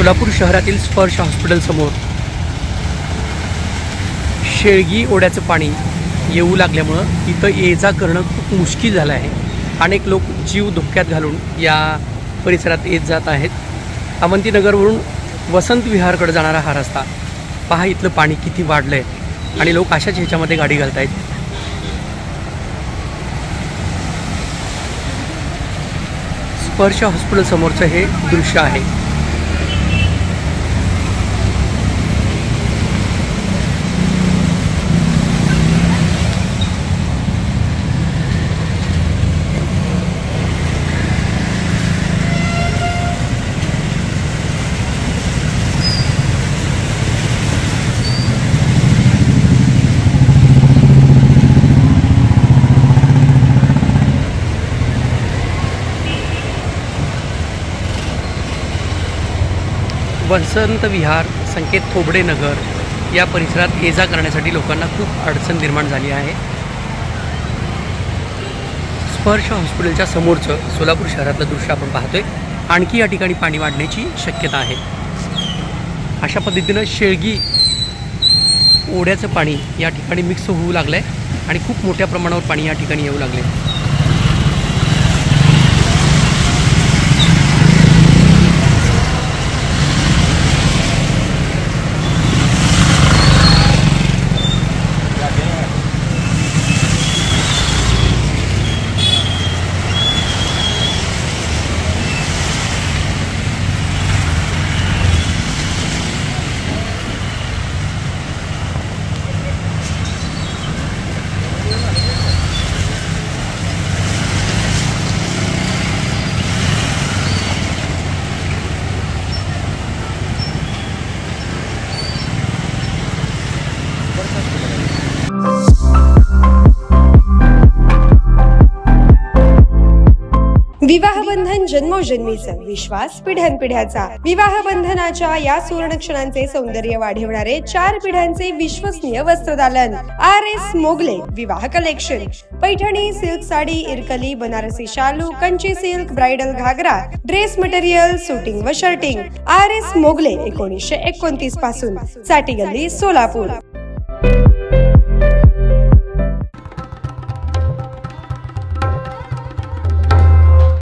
सोलापूर शहरातील स्पर्श हॉस्पिटल समोर शेळगी ओढ्याचं पाणी येऊ लागल्यामुळं इथं ये-जा करणं खूप मुश्किल झालं आहे। अनेक लोक जीव धोक्यात घालून या परिसरात येत जात आहेत। अवंतीनगरवरून वसंत विहारकडे जाणारा हा रस्ता पहा, इथलं पाणी किती वाढलंय आणि लोक अशाच ह्याच्यामध्ये गाडी घालतायत। स्पर्श हॉस्पिटल समोरचं हे दृश्य आहे। वसंत विहार, संकेत थोबडे नगर या परिसरात ये-जा करण्यासाठी लोकांना खूप अडचण निर्माण झाली आहे। स्पर्श हॉस्पिटलच्या समोरचं सोलापूर शहरातलं दृश्य आपण पाहतोय। आणखी या ठिकाणी पाणी वाढण्याची शक्यता आहे। अशा पद्धतीनं शेळगी ओढ्याचं पाणी या ठिकाणी मिक्स होऊ लागलंय आणि खूप मोठ्या प्रमाणावर पाणी या ठिकाणी येऊ लागले। विवाह बंधन जन्मोजन्मीचा विश्वास पिढ्यानपिढ्याचा। विवाह बंधनाच्या या सुवर्ण क्षणांचे सौंदर्य वाढवणारे 4 पिढ्यांचे विश्वसनीय वस्त्रदालन RS मोगले विवाह कलेक्शन। पैठणी सिल्क साडी, इरकली, बनारसी शालू, कंची सिल्क, ब्राइडल घागरा, ड्रेस मटेरियल, सूटिंग व शर्टिंग। RS मोगले 1929 पासून, साठी गल्ली, सोलापूर।